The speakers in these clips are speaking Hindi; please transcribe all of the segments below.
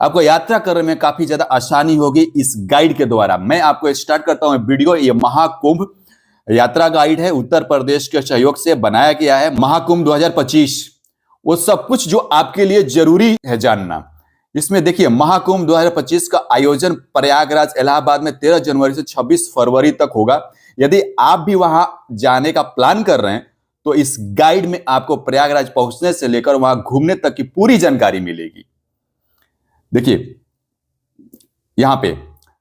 आपको यात्रा करने में काफी ज्यादा आसानी होगी इस गाइड के द्वारा। मैं आपको स्टार्ट करता हूं वीडियो। ये महाकुंभ यात्रा गाइड है, उत्तर प्रदेश के सहयोग से बनाया गया है। महाकुंभ 2025 वो सब कुछ जो आपके लिए जरूरी है जानना। इसमें देखिए, महाकुंभ 2025 का आयोजन प्रयागराज इलाहाबाद में 13 जनवरी से 26 फरवरी तक होगा। यदि आप भी वहां जाने का प्लान कर रहे हैं तो इस गाइड में आपको प्रयागराज पहुंचने से लेकर वहां घूमने तक की पूरी जानकारी मिलेगी। देखिए, यहां पे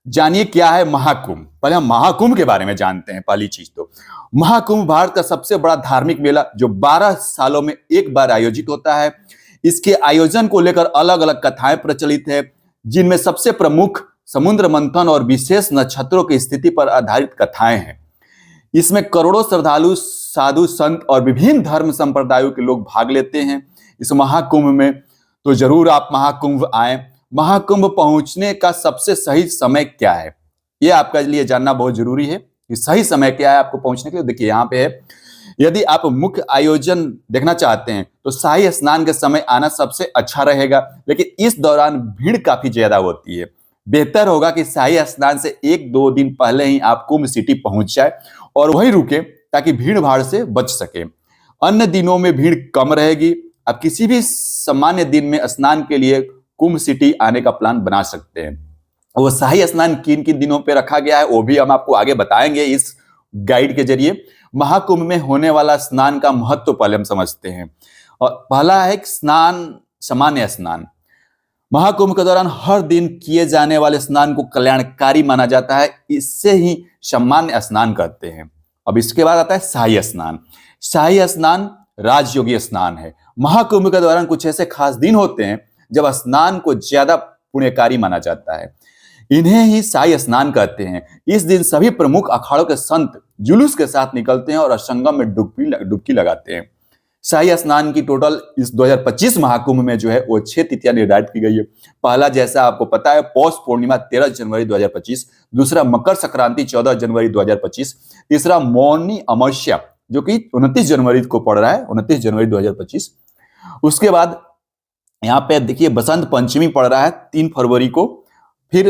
जानिए क्या है महाकुंभ। पहले हम महाकुंभ के बारे में जानते हैं। पहली चीज तो महाकुंभ भारत का सबसे बड़ा धार्मिक मेला जो 12 सालों में एक बार आयोजित होता है। इसके आयोजन को लेकर अलग अलग कथाएं प्रचलित है, जिनमें सबसे प्रमुख समुद्र मंथन और विशेष नक्षत्रों की स्थिति पर आधारित कथाएं हैं। इसमें करोड़ों श्रद्धालु, साधु, संत और विभिन्न धर्म संप्रदायों के लोग भाग लेते हैं इस महाकुंभ में। तो जरूर आप महाकुंभ आए। महाकुंभ पहुंचने का सबसे सही समय क्या है, यह आपके लिए जानना बहुत जरूरी है कि सही समय क्या है आपको पहुंचने के लिए। देखिए यहां पे है, यदि आप मुख्य आयोजन देखना चाहते हैं तो शाही स्नान के समय आना सबसे अच्छा रहेगा, लेकिन इस दौरान भीड़ काफी ज्यादा होती है। बेहतर होगा कि शाही स्नान से 1-2 दिन पहले ही आप कुंभ सिटी पहुंच जाए और वहीं रुके, ताकि भीड़ भाड़ से बच सके। अन्य दिनों में भीड़ कम रहेगी। आप किसी भी सामान्य दिन में स्नान के लिए कुंभ सिटी आने का प्लान बना सकते हैं। वो शाही स्नान किन किन दिनों पे रखा गया है वो भी हम आपको आगे बताएंगे इस गाइड के जरिए। महाकुंभ में होने वाला स्नान का महत्व पहले हम समझते हैं। और पहला है स्नान, सामान्य स्नान। महाकुंभ के दौरान हर दिन किए जाने वाले स्नान को कल्याणकारी माना जाता है, इससे ही सामान्य स्नान कहते हैं। अब इसके बाद आता है शाही स्नान। शाही स्नान राजयोगी स्नान है। महाकुंभ के दौरान कुछ ऐसे खास दिन होते हैं जब स्नान को ज्यादा पुण्यकारी माना जाता है, इन्हें ही शाही स्नान कहते हैं। इस दिन सभी प्रमुख अखाड़ों के संत जुलूस के साथ निकलते हैं और संगम में डुबकी लगाते हैं। शाही स्नान की टोटल इस 2025 महाकुंभ में जो है वो 6 तिथियां निर्धारित की गई है। पहला, जैसा आपको पता है, पौष पूर्णिमा 13 जनवरी 2025। दूसरा, मकर संक्रांति 14 जनवरी 2025। तीसरा, मौनी अमावस्या जो कि 29 जनवरी को पड़ रहा है, 29 जनवरी 2025। उसके बाद यहाँ पे देखिए बसंत पंचमी पड़ रहा है 3 फरवरी को। फिर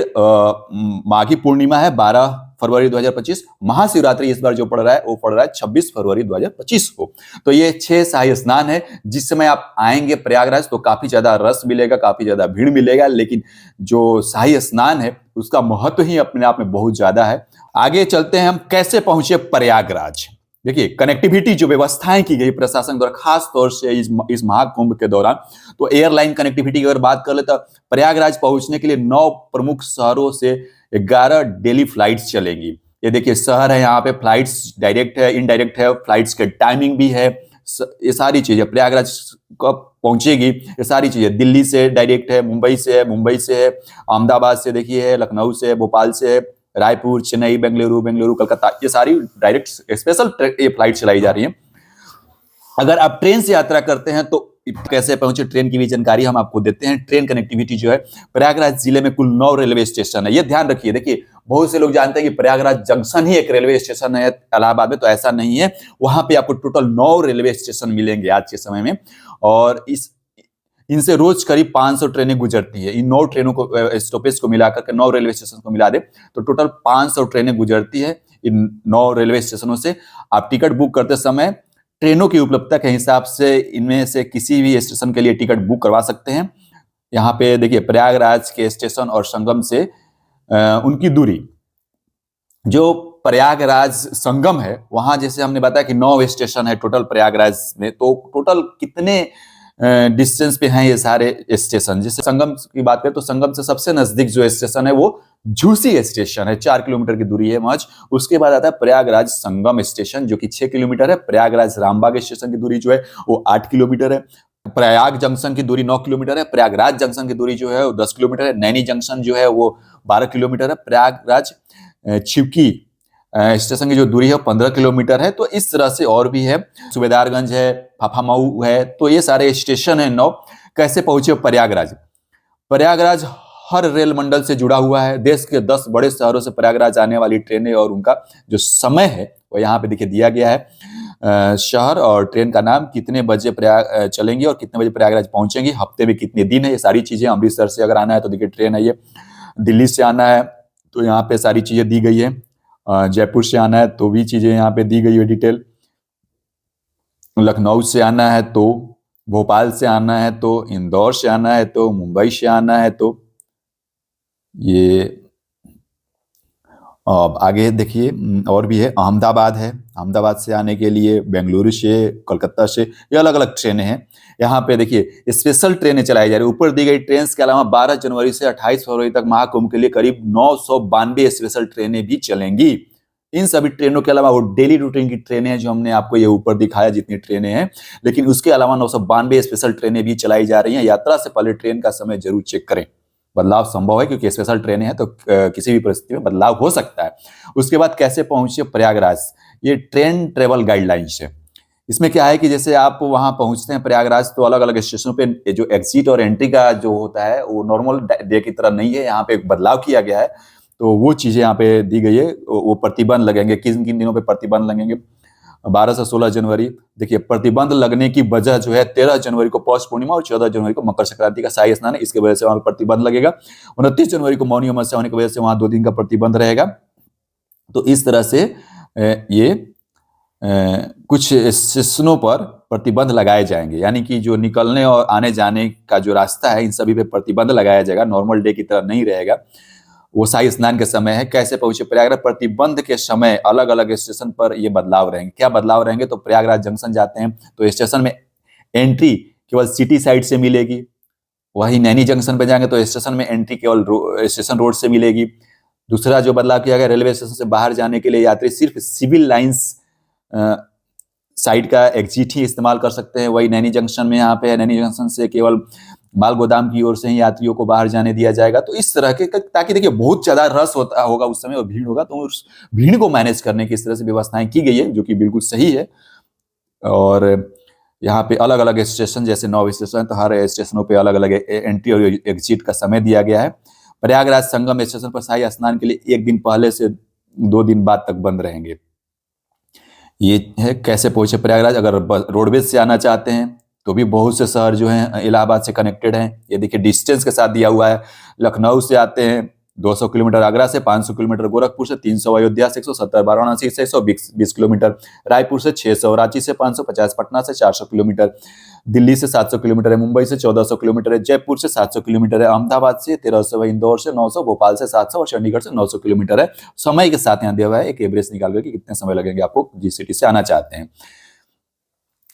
माघी पूर्णिमा है 12 फरवरी 2025। महाशिवरात्रि इस बार जो पड़ रहा है वो पड़ रहा है 26 फरवरी 2025 को। तो ये 6 शाही स्नान है। जिस समय आप आएंगे प्रयागराज तो काफी ज्यादा रस मिलेगा, काफी ज्यादा भीड़ मिलेगा, लेकिन जो शाही स्नान है उसका महत्व ही अपने आप में बहुत ज्यादा है। आगे चलते हैं हम कैसे पहुंचे प्रयागराज। देखिए, कनेक्टिविटी जो व्यवस्थाएं की गई प्रशासन द्वारा खास तौर से इस महाकुंभ के दौरान, तो एयरलाइन कनेक्टिविटी की अगर बात कर ले तो प्रयागराज पहुंचने के लिए 9 प्रमुख शहरों से 11 डेली फ्लाइट्स चलेंगी। ये देखिए शहर है, यहाँ पे फ्लाइट्स डायरेक्ट है, इनडायरेक्ट है, फ्लाइट्स के टाइमिंग भी है। ये सारी चीजें प्रयागराज कब पहुंचेगी, ये सारी चीजें दिल्ली से डायरेक्ट है, मुंबई से है, अहमदाबाद से देखिए है, लखनऊ से है, भोपाल से है, रायपुर, चेन्नई, बेंगलुरु, कलकत्ता, ये सारी डायरेक्ट स्पेशल ये फ्लाइट चलाई जा रही है। अगर आप ट्रेन से यात्रा करते हैं तो कैसे पहुंचे, ट्रेन की भी जानकारी हम आपको देते हैं। ट्रेन कनेक्टिविटी जो है, प्रयागराज जिले में कुल 9 रेलवे स्टेशन है। ये ध्यान रखिए। देखिए, बहुत से लोग जानते हैं कि प्रयागराज जंक्शन ही एक रेलवे स्टेशन है इलाहाबाद में, तो ऐसा नहीं है। वहां पे आपको टोटल 9 रेलवे स्टेशन मिलेंगे आज के समय में, और इनसे रोज करीब 500 ट्रेनें गुजरती है। इन 9 ट्रेनों को स्टॉपेज को मिलाकर के 9 रेलवे स्टेशन को मिला दे तो टोटल 500 ट्रेनें गुजरती है इन 9 रेलवे स्टेशनों से। आप टिकट बुक करते समय ट्रेनों की उपलब्धता के हिसाब से इनमें से किसी भी स्टेशन के लिए टिकट बुक करवा सकते हैं। यहाँ पे देखिए प्रयागराज के स्टेशन और संगम से उनकी दूरी, जो प्रयागराज संगम है वहां जैसे हमने बताया कि 9 स्टेशन है टोटल प्रयागराज में, तो टोटल कितने डिस्टेंस पे हैं ये सारे स्टेशन। जैसे संगम की बात करें तो संगम से सबसे नजदीक जो स्टेशन है वो झूसी स्टेशन है, 4 किलोमीटर की दूरी है महज। उसके बाद आता है प्रयागराज संगम स्टेशन जो कि 6 किलोमीटर है। प्रयागराज रामबाग स्टेशन की दूरी जो है वो 8 किलोमीटर है। प्रयाग जंक्शन की दूरी 9 किलोमीटर है। प्रयागराज जंक्शन की दूरी जो है वो 10 किलोमीटर है। नैनी जंक्शन जो है वो 12 किलोमीटर है। प्रयागराज छिवकी स्टेशन की जो दूरी है 15 किलोमीटर है। तो इस तरह से और भी है, सुबेदारगंज है, फाफामऊ है, तो ये सारे स्टेशन है 9। कैसे पहुंचे प्रयागराज? प्रयागराज हर रेल मंडल से जुड़ा हुआ है। देश के 10 बड़े शहरों से प्रयागराज आने वाली ट्रेनें और उनका जो समय है वो यहाँ पे देखिए दिया गया है। शहर और ट्रेन का नाम, कितने बजे प्रयाग चलेंगी और कितने बजे प्रयागराज पहुंचेंगी, हफ्ते में कितने दिन है, ये सारी चीजें। अमृतसर से अगर आना है तो देखिए ट्रेन है ये, दिल्ली से आना है तो यहाँ पे सारी चीजें दी गई है, जयपुर से आना है तो भी चीजें यहाँ पे दी गई है डिटेल, लखनऊ से आना है तो, भोपाल से आना है तो, इंदौर से आना है तो, मुंबई से आना है तो, ये अब आगे देखिए और भी है, अहमदाबाद है, अहमदाबाद से आने के लिए, बेंगलुरु से, कोलकाता से, ये अलग अलग ट्रेनें हैं। यहाँ पे देखिए स्पेशल ट्रेनें चलाई जा रही है। ऊपर दी गई ट्रेन के अलावा 12 जनवरी से 28 फरवरी तक महाकुंभ के लिए करीब 992 स्पेशल ट्रेनें भी चलेंगी। इन सभी ट्रेनों के अलावा वो डेली रूटीन की ट्रेनें हैं जो हमने आपको ये ऊपर दिखाया जितनी ट्रेनें हैं, लेकिन उसके अलावा 992 स्पेशल ट्रेनें भी चलाई जा रही हैं। यात्रा से पहले ट्रेन का समय जरूर चेक करें, बदलाव संभव है क्योंकि स्पेशल ट्रेनें हैं तो किसी भी परिस्थिति में बदलाव हो सकता है। उसके बाद कैसे पहुंचे प्रयागराज, ये ट्रेन ट्रेवल गाइडलाइंस है। इसमें क्या है कि जैसे आप वहां पहुंचते हैं प्रयागराज तो अलग अलग स्टेशनों पे जो एग्जिट और एंट्री का जो होता है वो नॉर्मल डे की तरह नहीं है, यहाँ पे एक बदलाव किया गया है। तो वो चीजें यहाँ पे दी गई है, वो प्रतिबंध लगेंगे, किन किन दिनों पे प्रतिबंध लगेंगे, 12 से 16 जनवरी। देखिए प्रतिबंध लगने की वजह जो है 13 जनवरी को पौष पूर्णिमा और 14 जनवरी को मकर संक्रांति का शाही स्नान है, इसके वजह से वहां पर प्रतिबंध लगेगा। 29 जनवरी को मौनी अमावस्या होने की वजह से वहां 2 दिन का प्रतिबंध रहेगा। तो इस तरह से ये कुछ स्टेशनों पर प्रतिबंध लगाए जाएंगे, यानी कि जो निकलने और आने जाने का जो रास्ता है इन सभी पे प्रतिबंध लगाया जाएगा, नॉर्मल डे की तरह नहीं रहेगा। वो शाही स्नान के समय है। कैसे पहुंचे प्रयागराज, प्रतिबंध के समय अलग अलग स्टेशन पर ये बदलाव रहेंगे। क्या बदलाव रहेंगे, तो प्रयागराज जंक्शन जाते हैं तो स्टेशन में एंट्री केवल सिटी साइड से मिलेगी, वही नैनी जंक्शन पे जाएंगे तो स्टेशन में एंट्री केवल स्टेशन रोड से मिलेगी। दूसरा जो बदलाव किया गया, रेलवे स्टेशन से बाहर जाने के लिए यात्री सिर्फ सिविल लाइंस साइड का एग्जिट ही इस्तेमाल कर सकते हैं। वही नैनी जंक्शन में यहाँ पे है, नैनी जंक्शन से केवल माल गोदाम की ओर से ही यात्रियों को बाहर जाने दिया जाएगा। तो इस तरह के, ताकि देखिए बहुत ज्यादा रस होगा उस समय और भीड़ होगा, तो उस भीड़ को मैनेज करने की इस तरह से व्यवस्थाएं की गई है जो कि बिल्कुल सही है। और यहाँ पे अलग अलग स्टेशन, जैसे 9 स्टेशन, तो हर स्टेशनों पे अलग अलग एंट्री और एग्जिट का समय दिया गया है। प्रयागराज संगम स्टेशन पर शाही स्नान के लिए 1 दिन पहले से 2 दिन बाद तक बंद रहेंगे। ये है कैसे पहुंचे प्रयागराज। अगर रोडवेज से आना चाहते हैं तो भी बहुत से शहर जो हैं इलाहाबाद से कनेक्टेड हैं, ये देखिए डिस्टेंस के साथ दिया हुआ है। लखनऊ से आते हैं 200 किलोमीटर, आगरा से 500 किलोमीटर, गोरखपुर से 300, अयोध्या से 170, वाराणसी से 120 किलोमीटर, रायपुर से 600, रांची से 550, पटना से 400 किलोमीटर, दिल्ली से 700 किलोमीटर है, मुंबई से 1400 किलोमीटर है, जयपुर से 700 किलोमीटर है, अहमदाबाद से 1300, इंदौर से 900, भोपाल से 700 और चंडीगढ़ से 900 किलोमीटर है। समय के साथ यहाँ दिया हुआ है एक एवरेज निकाल कर कि कितने समय लगेंगे आपको जिस सिटी से आना चाहते हैं।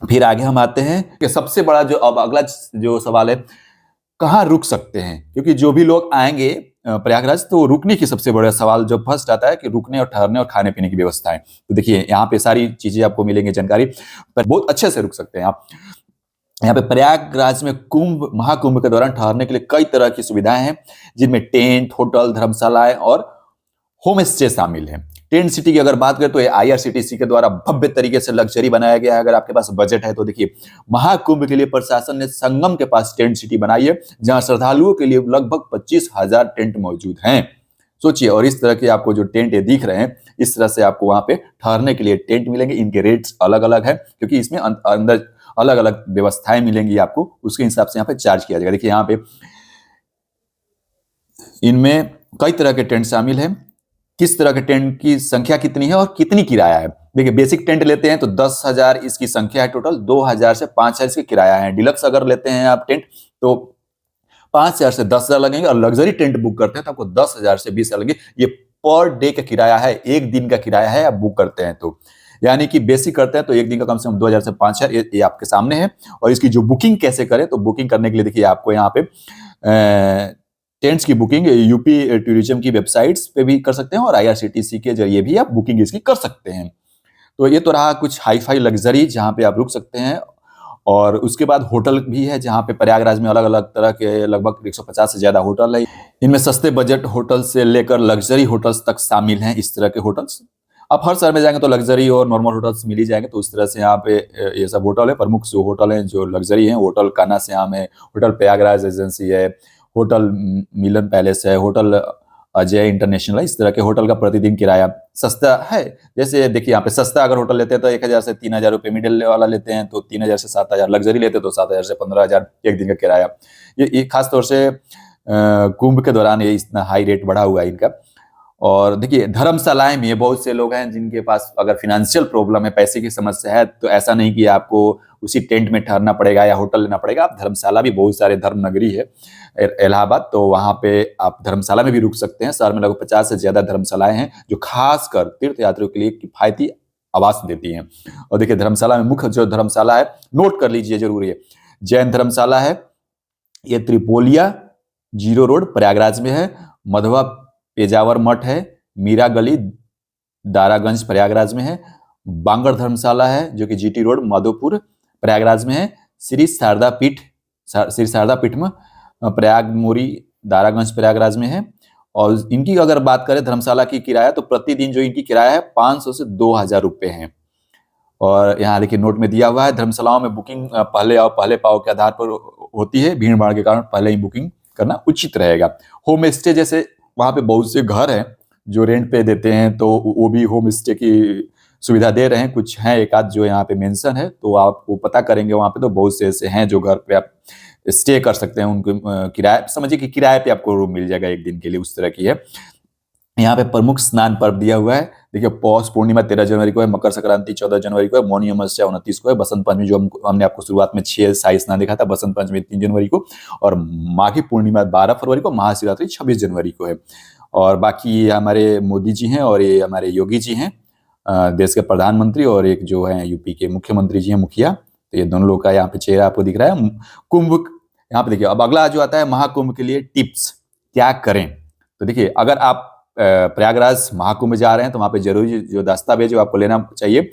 फिर आगे हम आते हैं कि सबसे बड़ा जो अब अगला जो सवाल है, कहाँ रुक सकते हैं, क्योंकि जो भी लोग आएंगे प्रयागराज तो रुकने की सबसे बड़ा सवाल जो फर्स्ट आता है कि रुकने और ठहरने और खाने पीने की व्यवस्था है। तो देखिए यहाँ पे सारी चीजें आपको मिलेंगी जानकारी, पर बहुत अच्छे से रुक सकते हैं आप। यहाँ पे प्रयागराज में महाकुंभ के दौरान ठहरने के लिए कई तरह की सुविधाएं हैं, जिनमें टेंट, होटल, धर्मशालाएं और होम स्टे शामिल है। टेंट सिटी की अगर बात करें तो ये IRCTC के द्वारा भव्य तरीके से लग्जरी बनाया गया है। अगर आपके पास बजट है तो देखिए महाकुंभ के लिए प्रशासन ने संगम के पास टेंट सिटी बनाई है, जहां श्रद्धालुओं के लिए लगभग 25,000 टेंट मौजूद हैं। सोचिए, और इस तरह के आपको जो टेंट दिख रहे हैं, इस तरह से आपको वहां पे ठहरने के लिए टेंट मिलेंगे। इनके रेट्स अलग अलग है क्योंकि इसमें अंदर अलग अलग व्यवस्थाएं मिलेंगी आपको, उसके हिसाब से यहाँ पे चार्ज किया जाएगा। देखिए यहाँ पे इनमें कई तरह के टेंट शामिल हैं। किस तरह के टेंट की संख्या कितनी है और कितनी किराया है। देखिए बेसिक टेंट लेते हैं तो 10,000 इसकी संख्या है टोटल, 2,000 से 5,000 इसकी किराया है। डिलक्स अगर लेते हैं आप टेंट तो 5,000 से 10,000 लगेंगे, और लग्जरी टेंट बुक करते हैं तो आपको 10,000 से 20,000 लगेंगे। ये पर डे का किराया है, एक दिन का किराया है आप बुक करते हैं तो, यानी कि बेसिक करते हैं तो एक दिन का कम से कम 2,000 से 5,000 ये आपके सामने है। और इसकी जो बुकिंग कैसे करें, तो बुकिंग करने के लिए देखिए आपको यहाँ पे टेंट्स की बुकिंग यूपी टूरिज्म की वेबसाइट्स पे भी कर सकते हैं और IRCTC के जरिए भी आप बुकिंग इसकी कर सकते हैं। तो ये तो रहा कुछ हाई फाई लग्जरी जहाँ पे आप रुक सकते हैं। और उसके बाद होटल भी है, जहाँ पे प्रयागराज में अलग अलग तरह के लगभग 150 से ज्यादा होटल है। इनमें सस्ते बजट होटल से लेकर लग्जरी होटल्स तक शामिल हैं। इस तरह के होटल्स आप हर शहर में जाएंगे तो लग्जरी और नॉर्मल होटल्स मिल ही जाएंगे। तो उस तरह से यहाँ पे ये सब होटल है। प्रमुख जो होटल हैं जो लग्जरी हैं, होटल कानाश्याम है, होटल प्रयागराज एजेंसी है, होटल मिलन पैलेस है, होटल अजय इंटरनेशनल है, इस तरह के होटल का प्रतिदिन किराया सस्ता है। जैसे देखिए यहाँ पे सस्ता अगर होटल लेते हैं तो 1,000 से 3,000 रुपये, मिडिल वाला लेते हैं तो 3,000 से 7,000, लग्जरी लेते हैं तो 7,000 से 15,000 एक दिन का किराया। ये खास तौर से कुंभ के दौरान ये इतना हाई रेट बढ़ा हुआ है इनका। और देखिए धर्मशालाएं भी है, बहुत से लोग हैं जिनके पास अगर फिनेंशियल प्रॉब्लम है, पैसे की समस्या है, तो ऐसा नहीं कि आपको उसी टेंट में ठहरना पड़ेगा या होटल लेना पड़ेगा। आप धर्मशाला भी, बहुत सारे धर्म नगरी है इलाहाबाद, तो वहां पे आप धर्मशाला में भी रुक सकते हैं। शहर में लगभग 50 से ज्यादा धर्मशालाएं हैं जो खासकर तीर्थ यात्रियों के लिए किफायती आवास देती हैं। और देखिए धर्मशाला में मुख्य जो धर्मशाला है, नोट कर लीजिए जरूरी है, जैन धर्मशाला है, ये त्रिपोलिया जीरो रोड प्रयागराज में है। मधवा पेजावर मठ है, मीरा गली दारागंज प्रयागराज में है। बांगड़ धर्मशाला है जो कि जीटी रोड माधोपुर प्रयागराज में है। श्री शारदा पीठ में प्रयाग मोरी दारागंज प्रयागराज में है। और इनकी अगर बात करें धर्मशाला की किराया, तो प्रतिदिन जो इनकी किराया है 500 से 2,000 रुपये है। और यहाँ देखिए नोट में दिया हुआ है, धर्मशालाओं में बुकिंग पहले आओ पहले पाओ के आधार पर होती है। भीड़ भाड़ के कारण पहले ही बुकिंग करना उचित रहेगा। होम स्टे जैसे वहाँ पे बहुत से घर हैं जो रेंट पे देते हैं, तो वो भी होम स्टे की सुविधा दे रहे हैं। कुछ हैं एक आध जो यहाँ पे मेंशन है, तो आपको पता करेंगे वहाँ पे, तो बहुत से ऐसे हैं जो घर पे आप स्टे कर सकते हैं। उनको किराए, समझिए कि किराए पे आपको रूम मिल जाएगा एक दिन के लिए, उस तरह की है। यहाँ पे प्रमुख स्नान पर्व दिया हुआ है। देखिए पौष पूर्णिमा 13 जनवरी को है, मकर संक्रांति 14 जनवरी को है, मौनी अमावस्या 29 को है, बसंत पंचमी जो हमने आपको शुरुआत में 6 शाही स्नान दिखा था, बसंत पंचमी 3 जनवरी को, और माघी पूर्णिमा 12 फरवरी को, महाशिवरात्रि 26 जनवरी को है। और बाकी हमारे मोदी जी हैं और ये हमारे योगी जी हैं, देश के प्रधानमंत्री, और एक जो है यूपी के मुख्यमंत्री जी हैं, मुखिया। तो ये दोनों लोग का यहाँ पे चेहरा आपको दिख रहा है। कुंभ यहाँ पे देखिए। अब अगला जो आता है महाकुंभ के लिए टिप्स क्या करें। तो देखिए अगर आप प्रयागराज महाकुंभ जा रहे हैं तो वहां पे जरूरी जो दस्तावेज जो आपको लेना चाहिए,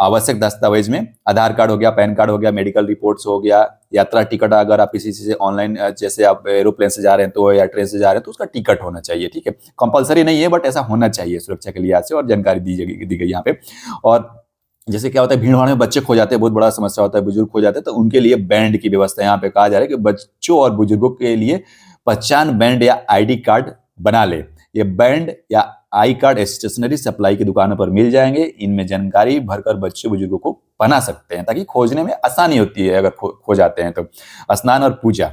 आवश्यक दस्तावेज में आधार कार्ड हो गया, पैन कार्ड हो गया, मेडिकल रिपोर्ट्स हो गया, यात्रा टिकट, अगर आप किसी से ऑनलाइन, जैसे आप एरोप्लेन से जा रहे हैं तो या ट्रेन से जा रहे हैं तो उसका टिकट होना चाहिए। ठीक है, कंपलसरी नहीं है बट ऐसा होना चाहिए सुरक्षा के लिहाज से, और जानकारी दी गई यहाँ पे। और जैसे क्या होता है भीड़ भाड़ में बच्चे खो जाते हैं, बहुत बड़ा समस्या होता है, बुजुर्ग खो जाते हैं, तो उनके लिए बैंड की व्यवस्था यहाँ पे कहा जा रहा है कि बच्चों और बुजुर्गों के लिए पहचान बैंड या आईडी कार्ड बना ले। ये बैंड या आई कार्ड स्टेशनरी सप्लाई की दुकानों पर मिल जाएंगे। इनमें जानकारी भरकर बच्चे बुजुर्गों को बना सकते हैं ताकि खोजने में आसानी होती है अगर खो जाते हैं तो। स्नान और पूजा,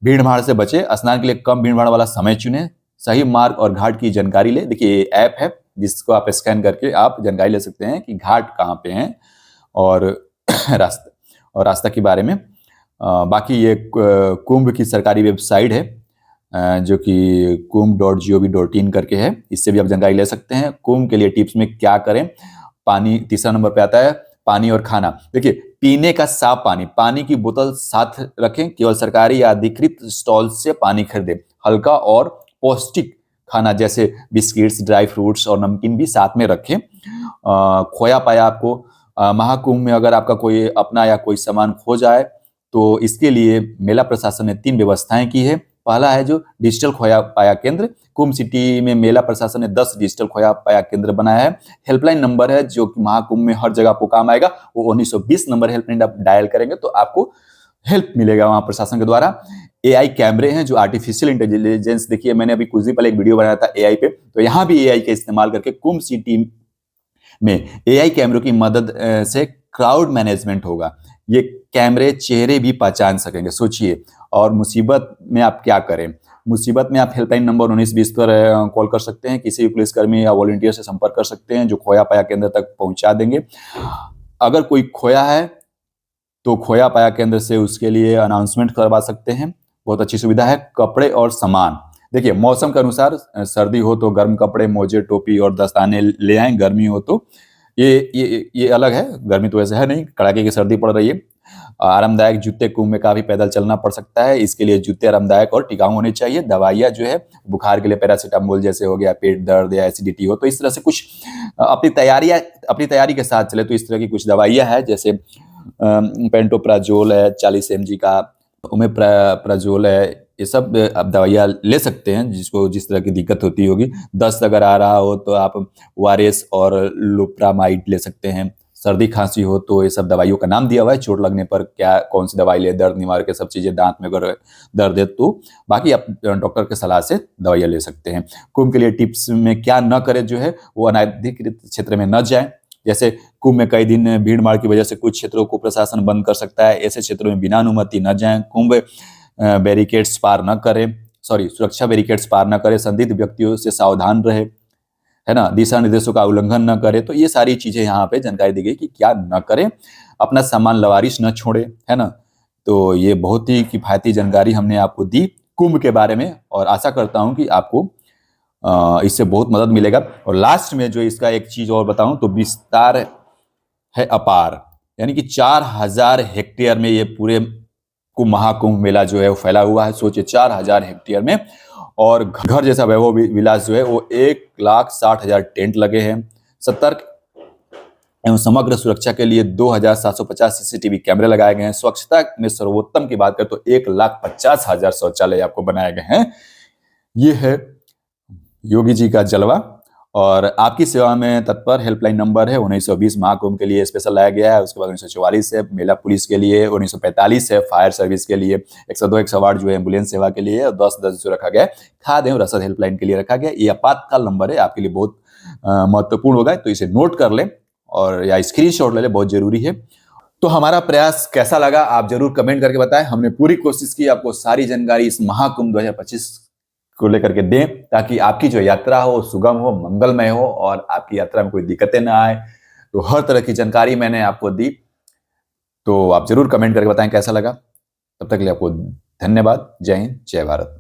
भीड़ भाड़ से बचे, स्नान के लिए कम भीड़ भाड़ वाला समय चुने, सही मार्ग और घाट की जानकारी ले। देखिए ये ऐप है जिसको आप स्कैन करके आप जानकारी ले सकते हैं कि घाट कहाँ पे हैं और रास्ता के बारे में। बाकी ये कुंभ की सरकारी वेबसाइट है जो कि kumbh.gov.in करके है, इससे भी आप जानकारी ले सकते हैं। कुंभ के लिए टिप्स में क्या करें, पानी तीसरा नंबर पे आता है, पानी और खाना। देखिए पीने का साफ पानी की बोतल साथ रखें, केवल सरकारी या अधिकृत स्टॉल से पानी खरीदें। हल्का और पौष्टिक खाना जैसे बिस्किट्स, ड्राई फ्रूट्स और नमकीन भी साथ में रखें। खोया पाया आपको महाकुंभ में अगर आपका कोई अपना या कोई सामान खो जाए तो इसके लिए मेला प्रशासन ने 3 व्यवस्थाएं की है। पहला है जो डिजिटल खोया पाया केंद्र, कुंभ सिटी में मेला प्रशासन ने 10 डिजिटल खोया पाया केंद्र बनाया है। हेल्पलाइन नंबर है जो कि महाकुंभ में हर जगह आपको काम आएगा, वो 1920 नंबर हेल्पलाइन आप डायल करेंगे तो आपको हेल्प मिलेगा वहां प्रशासन के द्वारा। एआई कैमरे हैं जो आर्टिफिशियल इंटेलिजेंस, देखिए मैंने अभी कुछ दिन पहले एक वीडियो बनाया था एआई पे, तो यहाँ भी एआई का इस्तेमाल करके कुंभ सिटी में एआई कैमरों की मदद से क्राउड मैनेजमेंट होगा। ये कैमरे चेहरे भी पहचान सकेंगे, सोचिए। और मुसीबत में आप क्या करें, मुसीबत में आप हेल्पलाइन नंबर 1920 पर कॉल कर सकते हैं, किसी भी पुलिसकर्मी या वॉलंटियर से संपर्क कर सकते हैं जो खोया पाया केंद्र तक पहुंचा देंगे। अगर कोई खोया है तो खोया पाया केंद्र से उसके लिए अनाउंसमेंट करवा सकते हैं, बहुत अच्छी सुविधा है। कपड़े और सामान, देखिए मौसम के अनुसार सर्दी हो तो गर्म कपड़े, मोजे, टोपी और दस्ताने ले आएं, गर्मी हो तो ये अलग है, गर्मी तो वैसे है नहीं, कड़ाके की सर्दी पड़ रही है। आरामदायक जूते, कुंभ में काफी पैदल चलना पड़ सकता है, इसके लिए जूते आरामदायक और टिकाऊ होने चाहिए। दवाइयाँ जो है बुखार के लिए पैरासीटामोल जैसे हो गया, पेट दर्द या एसिडिटी हो तो इस तरह से कुछ अपनी तैयारी के साथ चले तो इस तरह की कुछ दवाइयाँ है, जैसे पेंटोप्राजोल है 40 mg का, ओमेप्राजोल है, ये सब आप दवाइयाँ ले सकते हैं जिसको जिस तरह की दिक्कत होती होगी। दस्त अगर आ रहा हो तो आप ORS और लोप्रामाइड ले सकते हैं। सर्दी खांसी हो तो ये सब दवाइयों का नाम दिया हुआ है, चोट लगने पर क्या कौन सी दवाई ले, दर्द निवारक के सब चीज़ें, दांत में अगर दर्द है तो बाकी आप डॉक्टर के सलाह से दवाइयाँ ले सकते हैं। कुंभ के लिए टिप्स में क्या न करें जो है, वो अनाधिकृत क्षेत्र में न जाएं। जैसे कुंभ में कई दिन भीड़ भाड़ की वजह से कुछ क्षेत्रों को प्रशासन बंद कर सकता है, ऐसे क्षेत्रों में बिना अनुमति न जाएं। कुंभ बैरिकेड्स पार न करें, सुरक्षा बैरिकेड्स पार न करें, संदिग्ध व्यक्तियों से सावधान रहे, है ना, दिशा निर्देशों का उल्लंघन न करें। तो ये सारी चीजें यहाँ पे जानकारी दी गई कि क्या न करें, अपना सामान लवारिश न छोड़े, है ना। तो ये बहुत ही किफायती जानकारी हमने आपको दी कुंभ के बारे में, और आशा करता हूँ कि आपको इससे बहुत मदद मिलेगा। और लास्ट में जो इसका एक चीज और बताऊं तो विस्तार है अपार, यानी कि 4000 हेक्टेयर में ये पूरे कुंभ महाकुंभ मेला जो है वो फैला हुआ है। सोचिए 4000 हेक्टेयर में, और घर जैसा वैभव विलास जो है वो 1,60,000 टेंट लगे हैं। सतर्क एवं समग्र सुरक्षा के लिए 2,750 सीसीटीवी कैमरे लगाए गए हैं। स्वच्छता में सर्वोत्तम की बात करें तो 1,50,000 शौचालय आपको बनाए गए हैं। ये है योगी जी का जलवा, और आपकी सेवा में तत्पर हेल्पलाइन नंबर है 1920 महाकुंभ के लिए स्पेशल लाया गया है। उसके बाद 1944 है मेला पुलिस के लिए, 1945 है फायर सर्विस के लिए, 102 108 जो है एम्बुलेंस सेवा के लिए, और 1010 जो रखा गया है खाद्य एवं रसद हेल्पलाइन के लिए रखा गया। ये आपातकाल नंबर है, आपके लिए बहुत महत्वपूर्ण होगा, तो इसे नोट कर लें और या स्क्रीनशॉट ले लें, बहुत जरूरी है। तो हमारा प्रयास कैसा लगा आप जरूर कमेंट करके बताएं। हमने पूरी कोशिश की आपको सारी जानकारी इस महाकुंभ 2025 को लेकर के दें, ताकि आपकी जो यात्रा हो सुगम हो, मंगलमय हो, और आपकी यात्रा में कोई दिक्कतें ना आए। तो हर तरह की जानकारी मैंने आपको दी, तो आप जरूर कमेंट करके बताएं कैसा लगा। तब तक के लिए आपको धन्यवाद। जय हिंद, जय भारत।